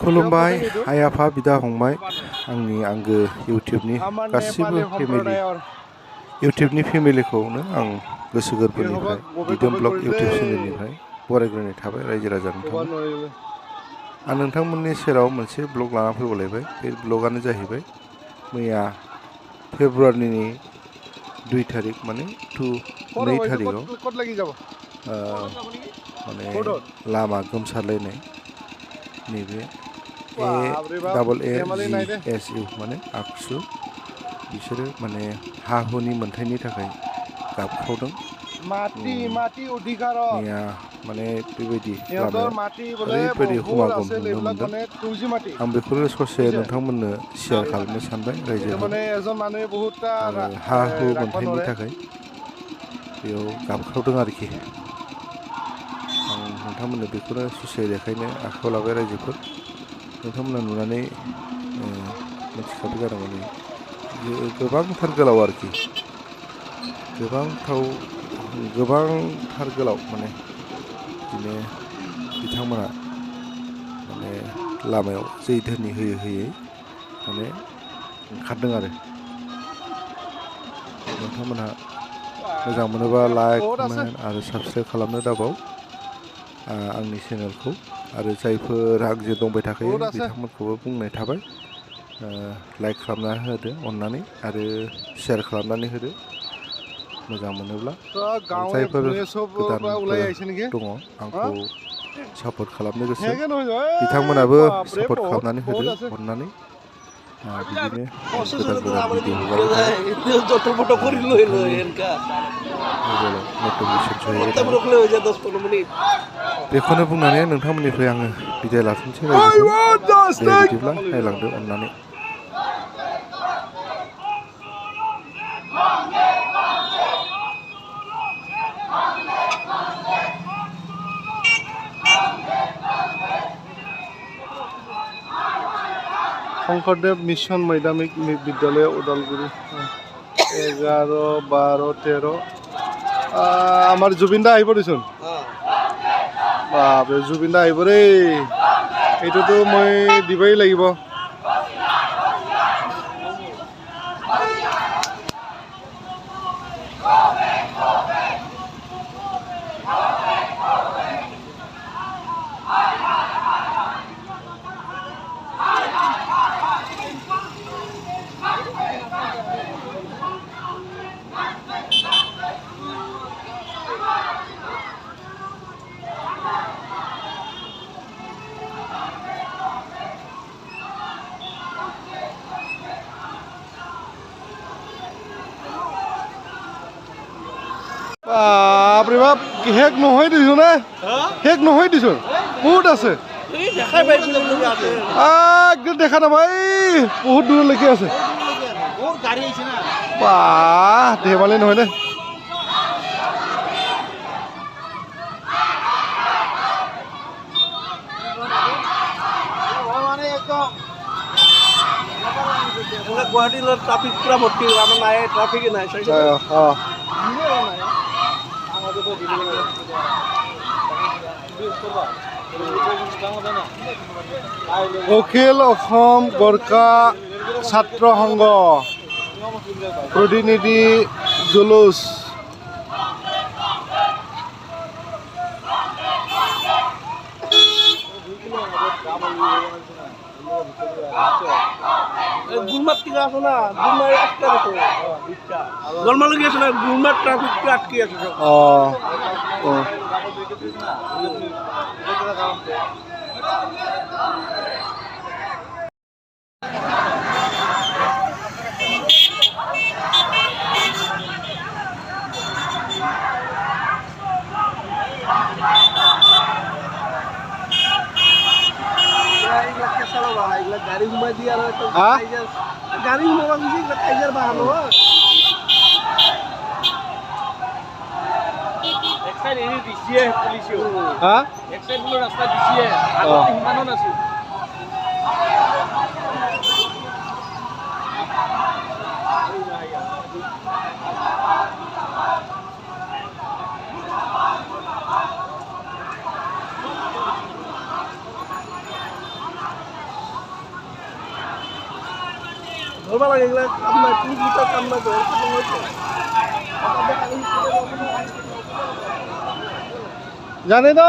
खुलुमबाय आइ आफा बिदा फंबाय आंनि आंगो इउटिउबनि गासिबो फेमिलि इउटिउबनि फेमिलिखौनो आं गोसो गोरबोनिफ्राय दिदोम ब्लग इउटिउब चेनेलनिफ्राय बरायग्रोनाय थाबाय रायजो राजा नोंथांमोन। आं नोंथांमोननि सेराव मोनसे ब्लग लाना फैबावलायबाय। बे ब्लगानो जाहैबाय मैया फेब्रुवारिनि 2 तारिख माने 2 तारिखआव माने लामा गोमसारलायनाय नैबे AAGSU माने आगसु बिसोरो माने हा हुनि मोनथायनि थाखाय गाबख्रावदों। मैया माने बेबायदि लामायाव ओरैबायदि हुमागम नुनो मोनदों। आं बेखौनो ससे नोंथांमोननो शेयार खालामनो सानबाय रायजोफोर हा हु मोनथायनि थाखाय बेयाव गाबख्रावदों आरोखि। आं नोंथांमोननो बेखौनो ससे देखायनो आखायाव लाबाय रायजोफोर। नोंथांमोना नुनानै मिथिखाबाय जानांगौ। नै गोबांथार गोलाव आरोखि गोबांथार गोलाव माने बिदिनो बिथांमोना माने लामायाव जै धोनि होयै माने ओंखारदों आरो। नोंथांमोनहा मोजां मोनोबा लाइक कमेन्ट आरो साबसक्राइब खालामनो दाबाव आंनि चेनेलखौ। आरो जायफोर आंजों दंबाय थाखायो बिथांमोनखौबो बुंनाय थाबाय लाइक खालामना होदो अननानै आरो शेयार खालामनानै होदो मोजां मोनोब्ला। जायफोर गोदानफोर दङ आंखौ सापर्ट खालामनो गोसो बिथांमोनाबो सापर्ट खालामनानै होदो अननानै। बिदिनो गोदान गोदान भिडिअ हगारबाय थागोन मबाइलाव नटिफिकेसन सहैबाय थागोन। बेखौनो बुंनानै नोंथांमोननिफ्राय आङो बिदाय लाफिनसै रायजोफोर। दे बिदिब्ला नायलांदो अननानै। शंकरदेव मिशन मैदामिक विद्यालय उदालगुरी 11, 12, 13 আমাৰ জুবিন দা আহিব দিছোন। বাপৰে জুবিন দা আহিব ৰে, এইটোতো মই দিবই লাগিব। বাপৰে বাপ শেষ নহয় দিছো নে? শেষ নহয় দিছো, বহুত আছে। একদম দেখা নাপায়, বহুত দূৰলৈকে আছে। বাহ ধেমালি নহয় দে। গুৱাহাটীৰ ট্ৰাফিক পুৰা ভৰ্তি, আমাৰ নাই ট্ৰাফিকে নাই। অখিল অসম গোৰ্খা ছাত্ৰ সংঘ প্ৰতিনিধি জুলুচ। গুলমাত টিকা আছে না, গুলমাৰ আটকে আছে, গলমালগি আছে না, গুলমাৰ ট্ৰাফিকটো আটকি আছে। গাড়ী সোমাই দিয়ে আৰু গাড়ী সোমাব খুজি কাইজাৰ বাহানো এক সাইড এৰি দিছিয়ে পুলিচেও। এক সাইড বোলো ৰাস্তা দিছিয়ে, আগতে সিমানো নাছিল। ধরবা লাগে এগুলা আপনার পুলিশ বিচার কাম না করে জানি তো